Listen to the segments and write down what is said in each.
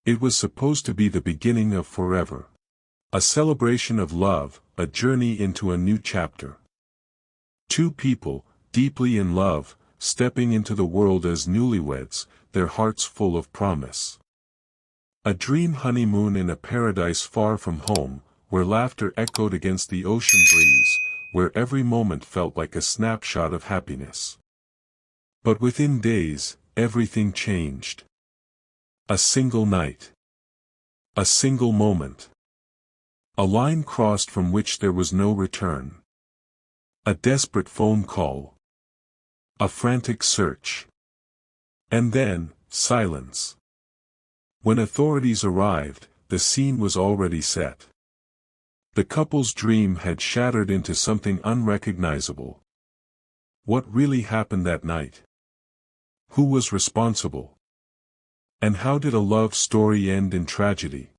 It was supposed to be the beginning of forever. A celebration of love, a journey into a new chapter. Two people, deeply in love, stepping into the world as newlyweds, their hearts full of promise. A dream honeymoon in a paradise far from home, where laughter echoed against the ocean breeze, where every moment felt like a snapshot of happiness. But within days, everything changed. A single night. A single moment. A line crossed from which there was no return. A desperate phone call. A frantic search. And then, silence. When authorities arrived, the scene was already set. The couple's dream had shattered into something unrecognizable. What really happened that night? Who was responsible? And how did a love story end in tragedy?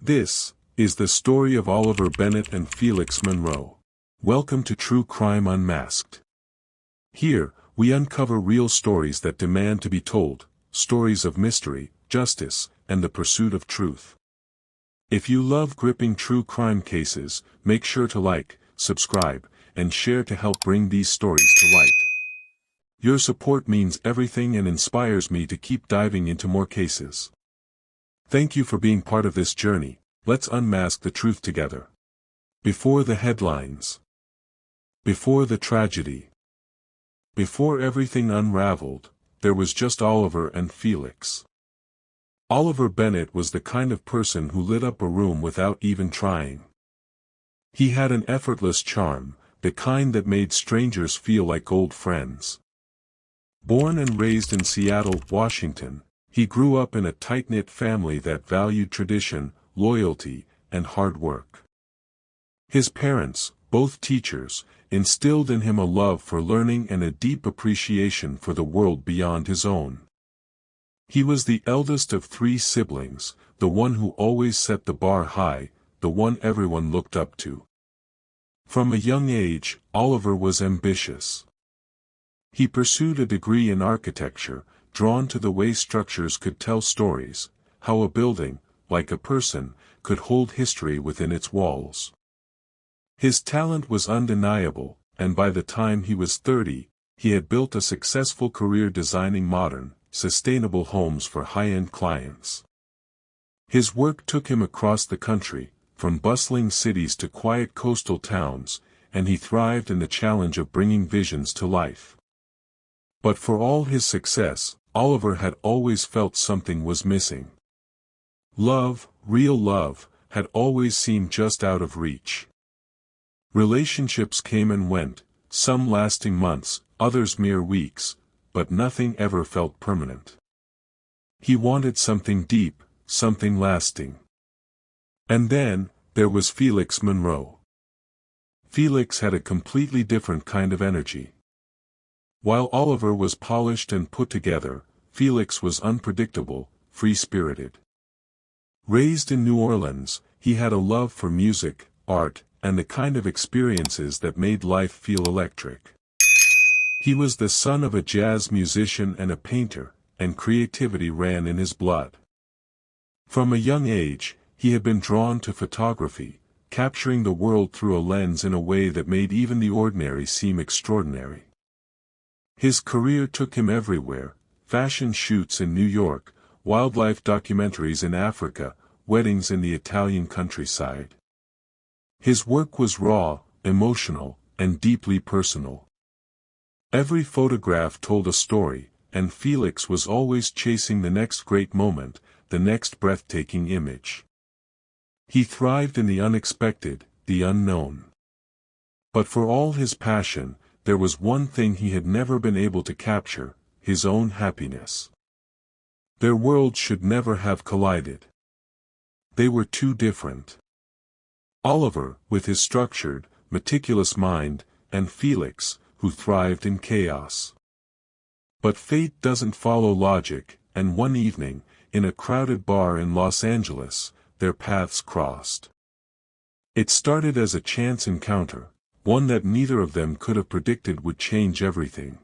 This is the story of Oliver Bennett and Felix Monroe. Welcome to True Crime Unmasked. Here, we uncover real stories that demand to be told, stories of mystery, justice, and the pursuit of truth. If you love gripping true crime cases, make sure to like, subscribe, and share to help bring these stories to light. Your support means everything and inspires me to keep diving into more cases. Thank you for being part of this journey. Let's unmask the truth together. Before the headlines. Before the tragedy. Before everything unraveled, there was just Oliver and Felix. Oliver Bennett was the kind of person who lit up a room without even trying. He had an effortless charm, the kind that made strangers feel like old friends. Born and raised in Seattle, Washington, he grew up in a tight-knit family that valued tradition, loyalty, and hard work. His parents, both teachers, instilled in him a love for learning and a deep appreciation for the world beyond his own. He was the eldest of 3 siblings, the one who always set the bar high, the one everyone looked up to. From a young age, Oliver was ambitious. He pursued a degree in architecture, drawn to the way structures could tell stories, how a building, like a person, could hold history within its walls. His talent was undeniable, and by the time he was 30, he had built a successful career designing modern, sustainable homes for high-end clients. His work took him across the country, from bustling cities to quiet coastal towns, and he thrived in the challenge of bringing visions to life. But for all his success, Oliver had always felt something was missing. Love, real love, had always seemed just out of reach. Relationships came and went, some lasting months, others mere weeks, but nothing ever felt permanent. He wanted something deep, something lasting. And then, there was Felix Monroe. Felix had a completely different kind of energy. While Oliver was polished and put together, Felix was unpredictable, free-spirited. Raised in New Orleans, he had a love for music, art, and the kind of experiences that made life feel electric. He was the son of a jazz musician and a painter, and creativity ran in his blood. From a young age, he had been drawn to photography, capturing the world through a lens in a way that made even the ordinary seem extraordinary. His career took him everywhere: fashion shoots in New York, wildlife documentaries in Africa, weddings in the Italian countryside. His work was raw, emotional, and deeply personal. Every photograph told a story, and Felix was always chasing the next great moment, the next breathtaking image. He thrived in the unexpected, the unknown. But for all his passion, there was one thing he had never been able to capture: his own happiness. Their worlds should never have collided. They were too different. Oliver, with his structured, meticulous mind, and Felix, who thrived in chaos. But fate doesn't follow logic, and one evening, in a crowded bar in Los Angeles, their paths crossed. It started as a chance encounter, one that neither of them could have predicted would change everything.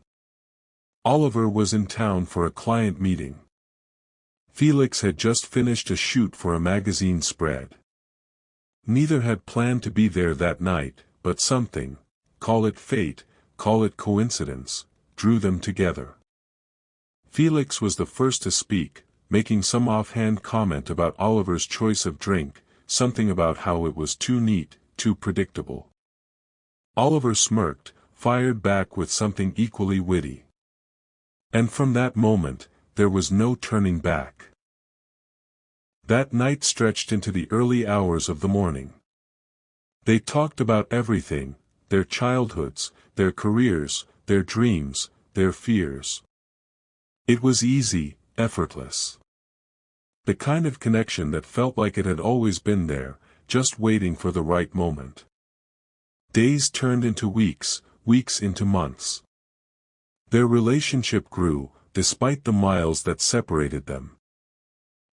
Oliver was in town for a client meeting. Felix had just finished a shoot for a magazine spread. Neither had planned to be there that night, but something, call it fate, call it coincidence, drew them together. Felix was the first to speak, making some offhand comment about Oliver's choice of drink, something about how it was too neat, too predictable. Oliver smirked, fired back with something equally witty. And from that moment, there was no turning back. That night stretched into the early hours of the morning. They talked about everything, their childhoods, their careers, their dreams, their fears. It was easy, effortless. The kind of connection that felt like it had always been there, just waiting for the right moment. Days turned into weeks, weeks into months. Their relationship grew, despite the miles that separated them.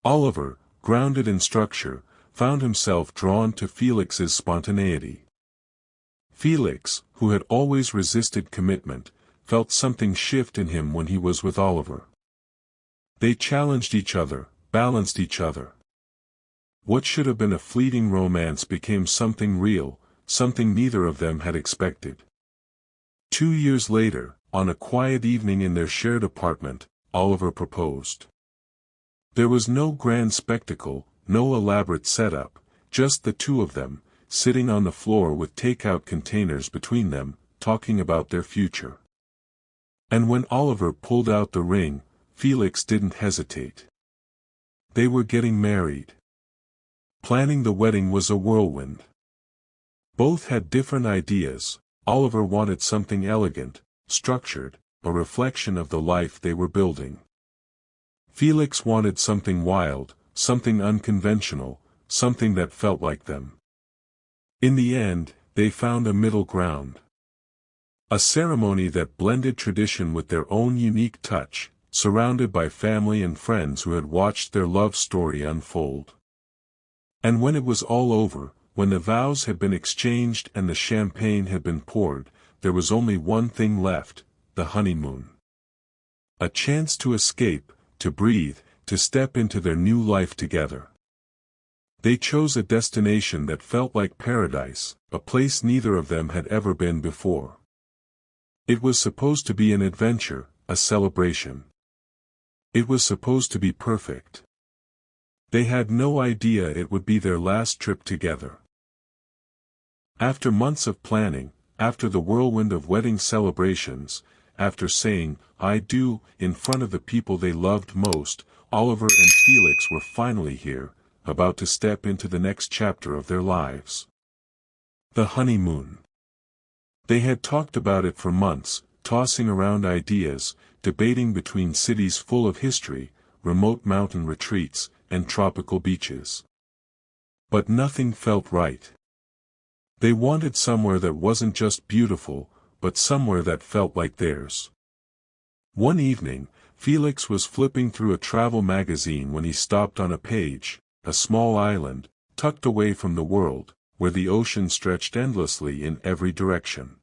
Oliver, grounded in structure, found himself drawn to Felix's spontaneity. Felix, who had always resisted commitment, felt something shift in him when he was with Oliver. They challenged each other, balanced each other. What should have been a fleeting romance became something real, something neither of them had expected. 2 years later, on a quiet evening in their shared apartment, Oliver proposed. There was no grand spectacle, no elaborate setup, just the two of them, sitting on the floor with takeout containers between them, talking about their future. And when Oliver pulled out the ring, Felix didn't hesitate. They were getting married. Planning the wedding was a whirlwind. Both had different ideas. Oliver wanted something elegant, structured, a reflection of the life they were building. Felix wanted something wild, something unconventional, something that felt like them. In the end, they found a middle ground. A ceremony that blended tradition with their own unique touch, surrounded by family and friends who had watched their love story unfold. And when it was all over, when the vows had been exchanged and the champagne had been poured, there was only one thing left, the honeymoon. A chance to escape, to breathe, to step into their new life together. They chose a destination that felt like paradise, a place neither of them had ever been before. It was supposed to be an adventure, a celebration. It was supposed to be perfect. They had no idea it would be their last trip together. After months of planning, after the whirlwind of wedding celebrations, after saying, "I do," in front of the people they loved most, Oliver and Felix were finally here, about to step into the next chapter of their lives. The honeymoon. They had talked about it for months, tossing around ideas, debating between cities full of history, remote mountain retreats, and tropical beaches. But nothing felt right. They wanted somewhere that wasn't just beautiful, but somewhere that felt like theirs. One evening, Felix was flipping through a travel magazine when he stopped on a page, a small island, tucked away from the world, where the ocean stretched endlessly in every direction.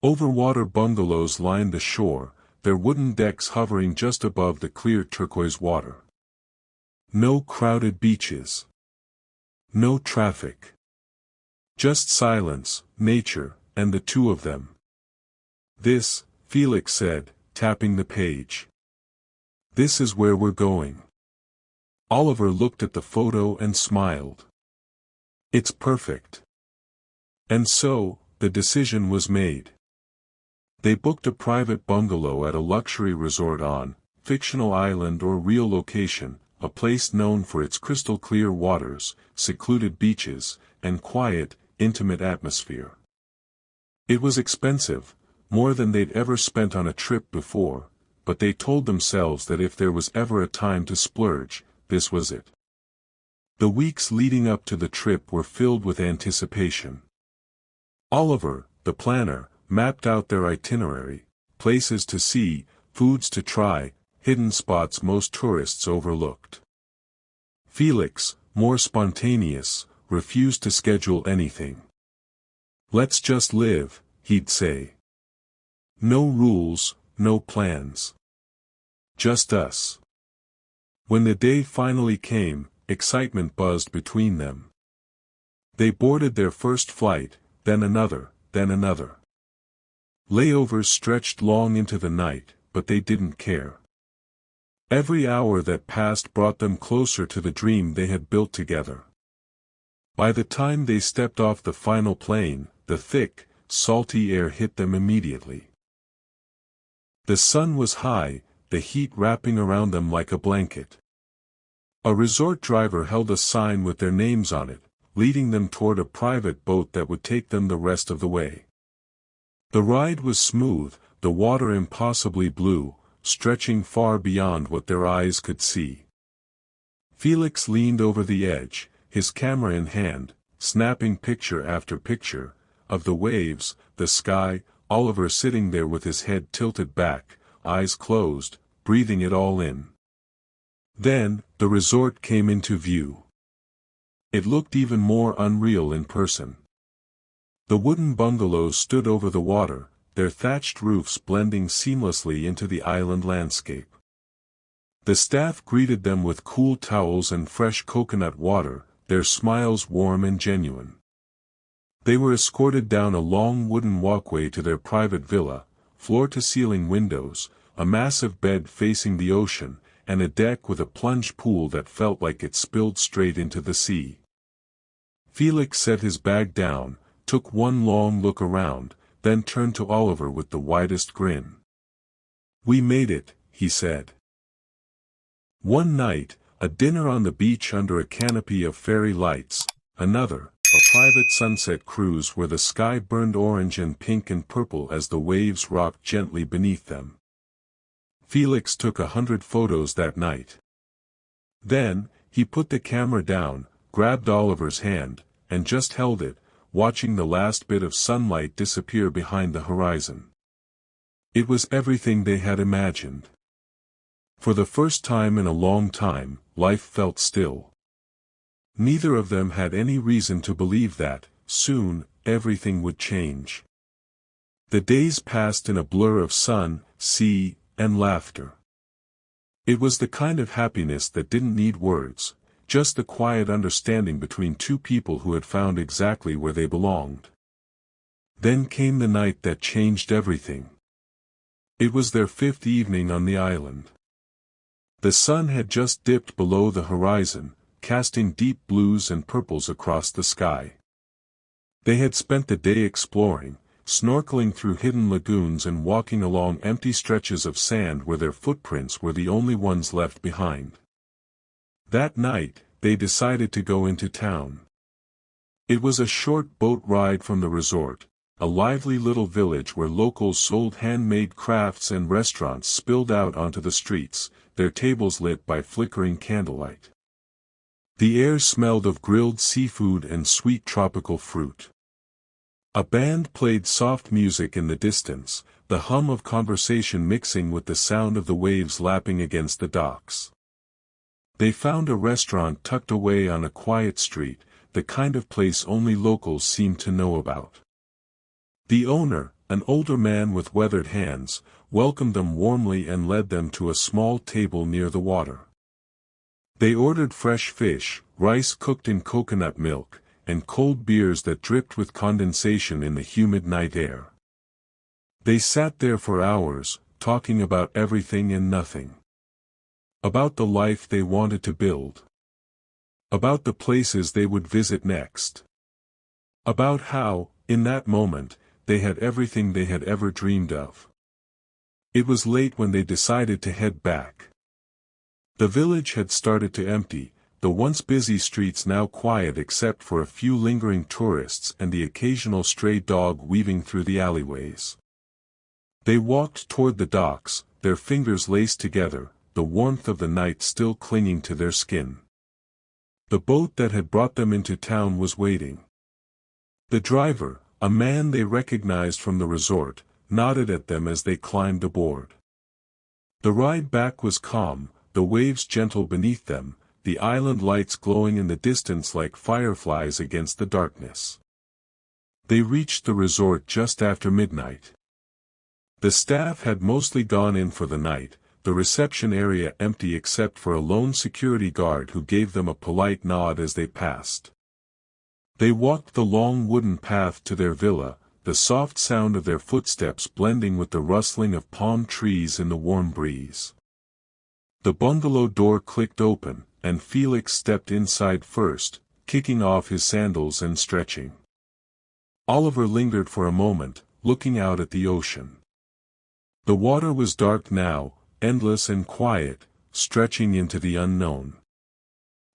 Overwater bungalows lined the shore, their wooden decks hovering just above the clear turquoise water. No crowded beaches. No traffic. Just silence, nature, and the two of them. "This," Felix said, tapping the page. "This is where we're going." Oliver looked at the photo and smiled. "It's perfect." And so, the decision was made. They booked a private bungalow at a luxury resort on, fictional island or real location, a place known for its crystal-clear waters, secluded beaches, and quiet, intimate atmosphere. It was expensive, more than they'd ever spent on a trip before, but they told themselves that if there was ever a time to splurge, this was it. The weeks leading up to the trip were filled with anticipation. Oliver, the planner, mapped out their itinerary, places to see, foods to try, hidden spots most tourists overlooked. Felix, more spontaneous, refused to schedule anything. "Let's just live," he'd say. "No rules, no plans. Just us." When the day finally came, excitement buzzed between them. They boarded their first flight, then another, then another. Layovers stretched long into the night, but they didn't care. Every hour that passed brought them closer to the dream they had built together. By the time they stepped off the final plane, the thick, salty air hit them immediately. The sun was high, the heat wrapping around them like a blanket. A resort driver held a sign with their names on it, leading them toward a private boat that would take them the rest of the way. The ride was smooth, the water impossibly blue, stretching far beyond what their eyes could see. Felix leaned over the edge, his camera in hand, snapping picture after picture, of the waves, the sky, Oliver sitting there with his head tilted back, eyes closed, breathing it all in. Then, the resort came into view. It looked even more unreal in person. The wooden bungalows stood over the water, their thatched roofs blending seamlessly into the island landscape. The staff greeted them with cool towels and fresh coconut water, their smiles warm and genuine. They were escorted down a long wooden walkway to their private villa, floor-to-ceiling windows, a massive bed facing the ocean, and a deck with a plunge pool that felt like it spilled straight into the sea. Felix set his bag down, took one long look around, then turned to Oliver with the widest grin. "We made it," he said. One night, a dinner on the beach under a canopy of fairy lights, another, a private sunset cruise where the sky burned orange and pink and purple as the waves rocked gently beneath them. Felix took 100 photos that night. Then, he put the camera down, grabbed Oliver's hand, and just held it, watching the last bit of sunlight disappear behind the horizon. It was everything they had imagined. For the first time in a long time, life felt still. Neither of them had any reason to believe that, soon, everything would change. The days passed in a blur of sun, sea, and laughter. It was the kind of happiness that didn't need words, just the quiet understanding between two people who had found exactly where they belonged. Then came the night that changed everything. It was their 5th evening on the island. The sun had just dipped below the horizon, casting deep blues and purples across the sky. They had spent the day exploring, snorkeling through hidden lagoons and walking along empty stretches of sand where their footprints were the only ones left behind. That night, they decided to go into town. It was a short boat ride from the resort, a lively little village where locals sold handmade crafts and restaurants spilled out onto the streets, their tables lit by flickering candlelight. The air smelled of grilled seafood and sweet tropical fruit. A band played soft music in the distance, the hum of conversation mixing with the sound of the waves lapping against the docks. They found a restaurant tucked away on a quiet street, the kind of place only locals seemed to know about. The owner, an older man with weathered hands, welcomed them warmly and led them to a small table near the water. They ordered fresh fish, rice cooked in coconut milk, and cold beers that dripped with condensation in the humid night air. They sat there for hours, talking about everything and nothing. About the life they wanted to build. About the places they would visit next. About how, in that moment, they had everything they had ever dreamed of. It was late when they decided to head back. The village had started to empty, the once busy streets now quiet except for a few lingering tourists and the occasional stray dog weaving through the alleyways. They walked toward the docks, their fingers laced together, the warmth of the night still clinging to their skin. The boat that had brought them into town was waiting. The driver, a man they recognized from the resort, nodded at them as they climbed aboard. The ride back was calm, the waves gentle beneath them, the island lights glowing in the distance like fireflies against the darkness. They reached the resort just after midnight. The staff had mostly gone in for the night, the reception area empty except for a lone security guard who gave them a polite nod as they passed. They walked the long wooden path to their villa, the soft sound of their footsteps blending with the rustling of palm trees in the warm breeze. The bungalow door clicked open, and Felix stepped inside first, kicking off his sandals and stretching. Oliver lingered for a moment, looking out at the ocean. The water was dark now, endless and quiet, stretching into the unknown.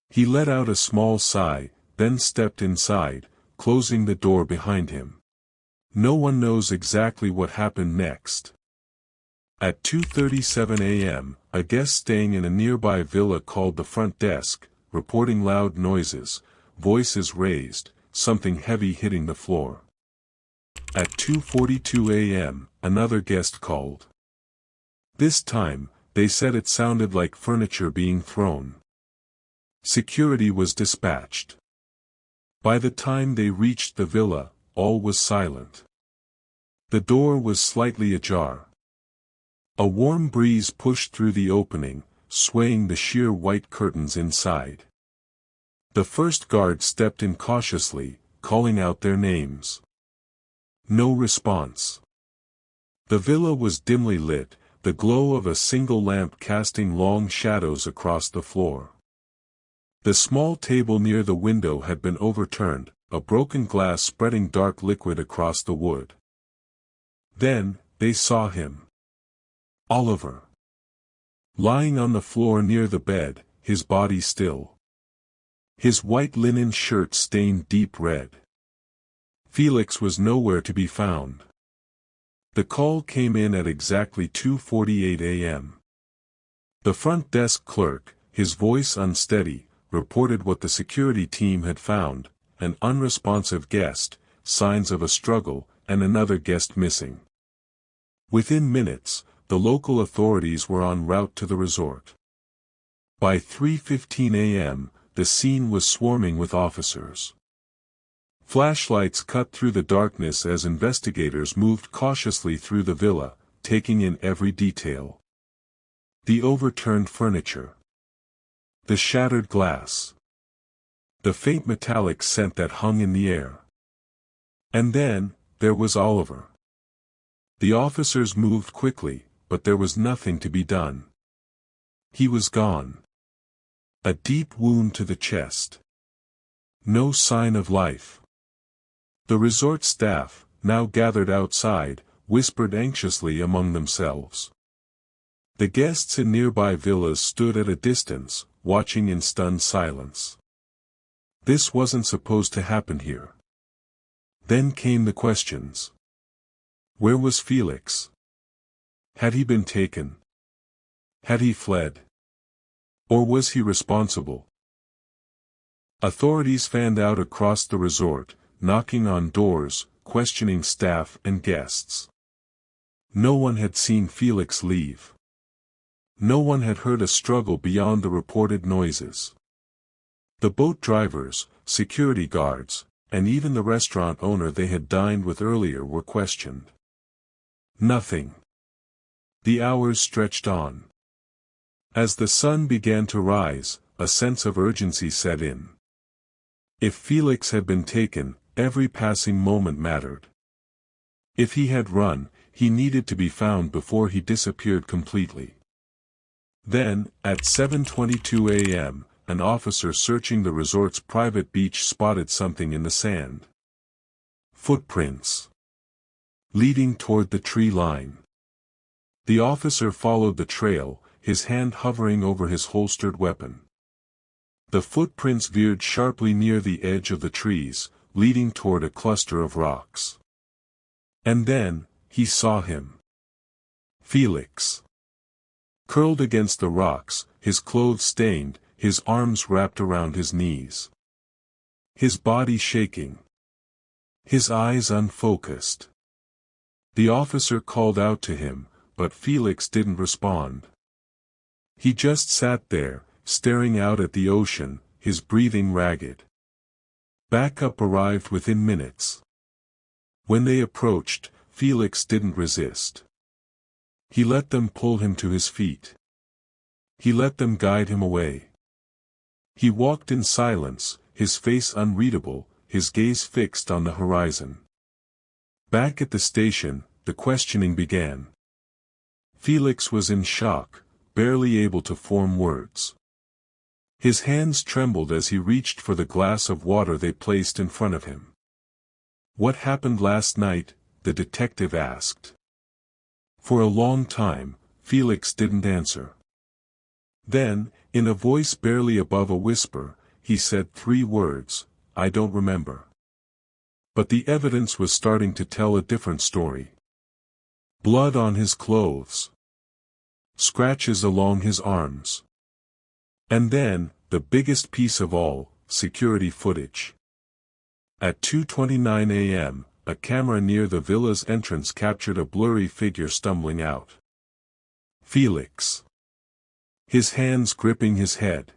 He let out a small sigh, then stepped inside, closing the door behind him. No one knows exactly what happened next. At 2:37 a.m., a guest staying in a nearby villa called the front desk, reporting loud noises, voices raised, something heavy hitting the floor. At 2:42 a.m., another guest called. This time, they said it sounded like furniture being thrown. Security was dispatched. By the time they reached the villa, all was silent. The door was slightly ajar. A warm breeze pushed through the opening, swaying the sheer white curtains inside. The first guard stepped in cautiously, calling out their names. No response. The villa was dimly lit, the glow of a single lamp casting long shadows across the floor. The small table near the window had been overturned, a broken glass spreading dark liquid across the wood. Then, they saw him. Oliver. Lying on the floor near the bed, his body still. His white linen shirt stained deep red. Felix was nowhere to be found. The call came in at exactly 2:48 a.m. The front desk clerk, his voice unsteady, reported what the security team had found: an unresponsive guest, signs of a struggle, and another guest missing. Within minutes, the local authorities were en route to the resort. By 3:15 a.m., the scene was swarming with officers. Flashlights cut through the darkness as investigators moved cautiously through the villa, taking in every detail. The overturned furniture. The shattered glass. The faint metallic scent that hung in the air. And then, there was Oliver. The officers moved quickly, but there was nothing to be done. He was gone. A deep wound to the chest. No sign of life. The resort staff, now gathered outside, whispered anxiously among themselves. The guests in nearby villas stood at a distance, watching in stunned silence. This wasn't supposed to happen here. Then came the questions. Where was Felix? Had he been taken? Had he fled? Or was he responsible? Authorities fanned out across the resort, knocking on doors, questioning staff and guests. No one had seen Felix leave. No one had heard a struggle beyond the reported noises. The boat drivers, security guards, and even the restaurant owner they had dined with earlier were questioned. Nothing. The hours stretched on. As the sun began to rise, a sense of urgency set in. If Felix had been taken, every passing moment mattered. If he had run, he needed to be found before he disappeared completely. Then, at 7:22 a.m., an officer searching the resort's private beach spotted something in the sand. Footprints. Leading toward the tree line. The officer followed the trail, his hand hovering over his holstered weapon. The footprints veered sharply near the edge of the trees, leading toward a cluster of rocks. And then, he saw him. Felix. Curled against the rocks, his clothes stained, his arms wrapped around his knees. His body shaking. His eyes unfocused. The officer called out to him, but Felix didn't respond. He just sat there, staring out at the ocean, his breathing ragged. Backup arrived within minutes. When they approached, Felix didn't resist. He let them pull him to his feet. He let them guide him away. He walked in silence, his face unreadable, his gaze fixed on the horizon. Back at the station, the questioning began. Felix was in shock, barely able to form words. His hands trembled as he reached for the glass of water they placed in front of him. "What happened last night?" the detective asked. For a long time, Felix didn't answer. Then, in a voice barely above a whisper, he said 3 words, "I don't remember." But the evidence was starting to tell a different story. Blood on his clothes. Scratches along his arms. And then, the biggest piece of all, security footage. At 2:29 a.m., a camera near the villa's entrance captured a blurry figure stumbling out. Felix. His hands gripping his head.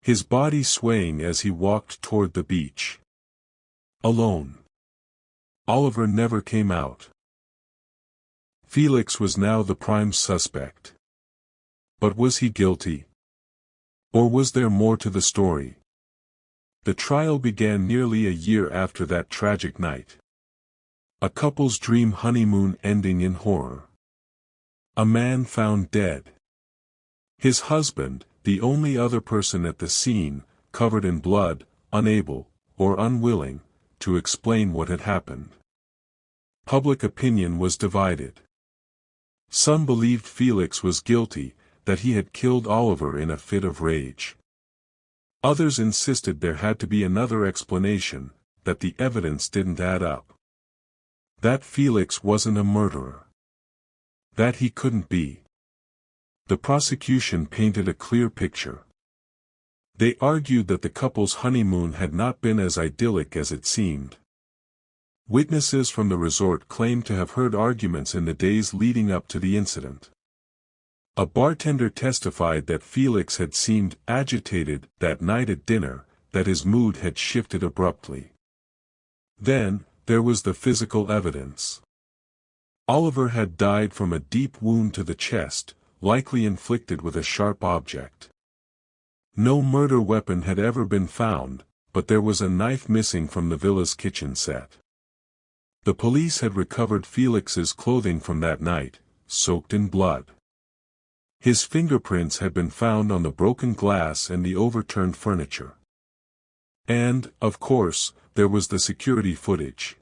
His body swaying as he walked toward the beach. Alone. Oliver never came out. Felix was now the prime suspect. But was he guilty? Or was there more to the story? The trial began nearly a year after that tragic night. A couple's dream honeymoon ending in horror. A man found dead. His husband, the only other person at the scene, covered in blood, unable, or unwilling, to explain what had happened. Public opinion was divided. Some believed Felix was guilty, that he had killed Oliver in a fit of rage. Others insisted there had to be another explanation, that the evidence didn't add up. That Felix wasn't a murderer. That he couldn't be. The prosecution painted a clear picture. They argued that the couple's honeymoon had not been as idyllic as it seemed. Witnesses from the resort claimed to have heard arguments in the days leading up to the incident. A bartender testified that Felix had seemed agitated that night at dinner, that his mood had shifted abruptly. Then, there was the physical evidence. Oliver had died from a deep wound to the chest, likely inflicted with a sharp object. No murder weapon had ever been found, but there was a knife missing from the villa's kitchen set. The police had recovered Felix's clothing from that night, soaked in blood. His fingerprints had been found on the broken glass and the overturned furniture. And, of course, there was the security footage.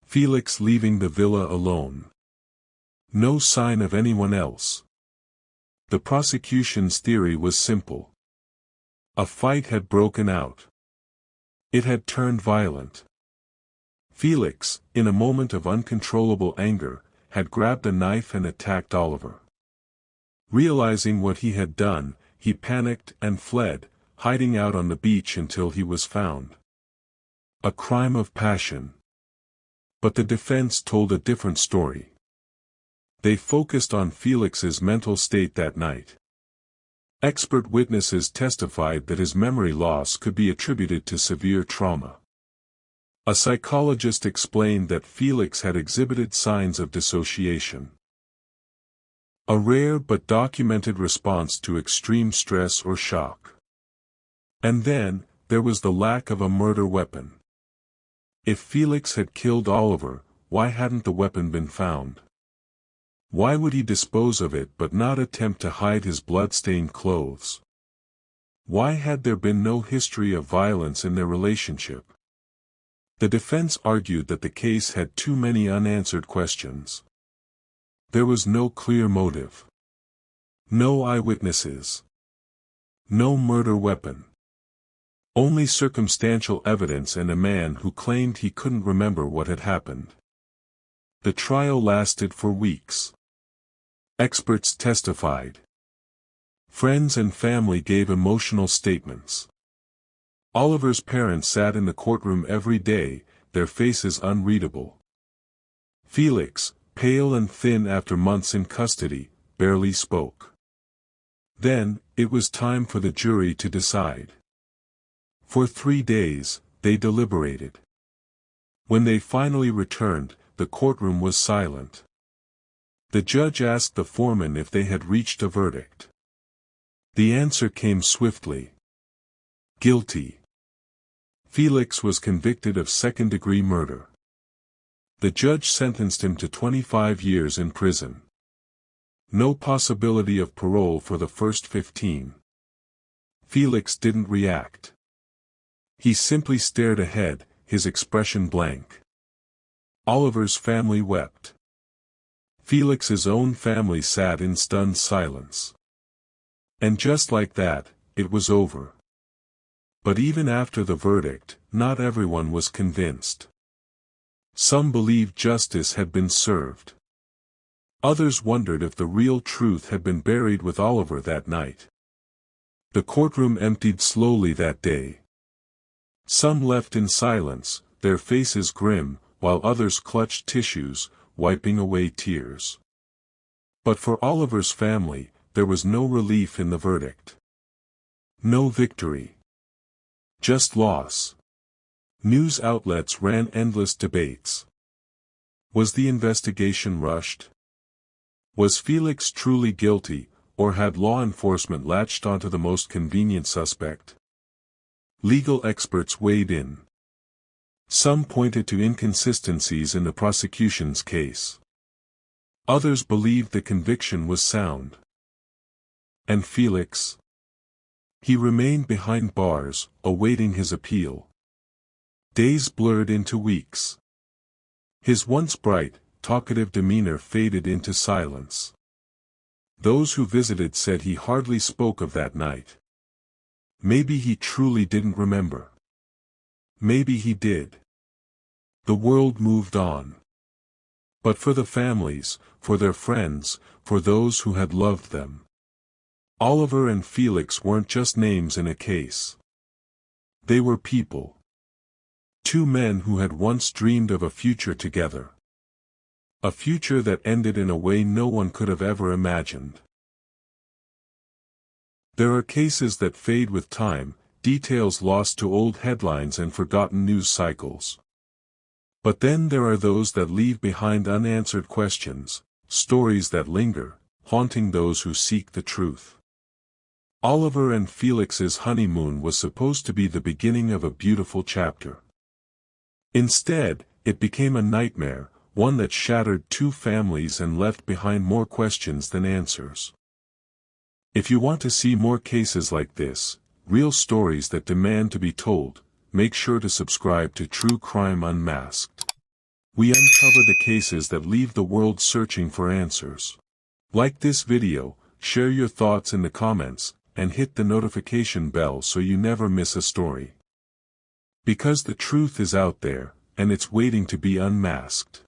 Felix leaving the villa alone. No sign of anyone else. The prosecution's theory was simple. A fight had broken out. It had turned violent. Felix, in a moment of uncontrollable anger, had grabbed a knife and attacked Oliver. Realizing what he had done, he panicked and fled, hiding out on the beach until he was found. A crime of passion. But the defense told a different story. They focused on Felix's mental state that night. Expert witnesses testified that his memory loss could be attributed to severe trauma. A psychologist explained that Felix had exhibited signs of dissociation. A rare but documented response to extreme stress or shock. And then, there was the lack of a murder weapon. If Felix had killed Oliver, why hadn't the weapon been found? Why would he dispose of it but not attempt to hide his blood-stained clothes? Why had there been no history of violence in their relationship? The defense argued that the case had too many unanswered questions. There was no clear motive. No eyewitnesses. No murder weapon. Only circumstantial evidence and a man who claimed he couldn't remember what had happened. The trial lasted for weeks. Experts testified. Friends and family gave emotional statements. Oliver's parents sat in the courtroom every day, their faces unreadable. Felix, pale and thin after months in custody, barely spoke. Then, it was time for the jury to decide. For 3 days, they deliberated. When they finally returned, the courtroom was silent. The judge asked the foreman if they had reached a verdict. The answer came swiftly. Guilty. Felix was convicted of second-degree murder. The judge sentenced him to 25 years in prison. No possibility of parole for the first 15. Felix didn't react. He simply stared ahead, his expression blank. Oliver's family wept. Felix's own family sat in stunned silence. And just like that, it was over. But even after the verdict, not everyone was convinced. Some believed justice had been served. Others wondered if the real truth had been buried with Oliver that night. The courtroom emptied slowly that day. Some left in silence, their faces grim, while others clutched tissues, wiping away tears. But for Oliver's family, there was no relief in the verdict. No victory. Just loss. News outlets ran endless debates. Was the investigation rushed? Was Felix truly guilty, or had law enforcement latched onto the most convenient suspect? Legal experts weighed in. Some pointed to inconsistencies in the prosecution's case. Others believed the conviction was sound. And Felix? He remained behind bars, awaiting his appeal. Days blurred into weeks. His once bright, talkative demeanor faded into silence. Those who visited said he hardly spoke of that night. Maybe he truly didn't remember. Maybe he did. The world moved on. But for the families, for their friends, for those who had loved them, Oliver and Felix weren't just names in a case. They were people. Two men who had once dreamed of a future together. A future that ended in a way no one could have ever imagined. There are cases that fade with time, details lost to old headlines and forgotten news cycles. But then there are those that leave behind unanswered questions, stories that linger, haunting those who seek the truth. Oliver and Felix's honeymoon was supposed to be the beginning of a beautiful chapter. Instead, it became a nightmare, one that shattered two families and left behind more questions than answers. If you want to see more cases like this, real stories that demand to be told, make sure to subscribe to True Crime Unmasked. We uncover the cases that leave the world searching for answers. Like this video, share your thoughts in the comments, and hit the notification bell so you never miss a story. Because the truth is out there, and it's waiting to be unmasked.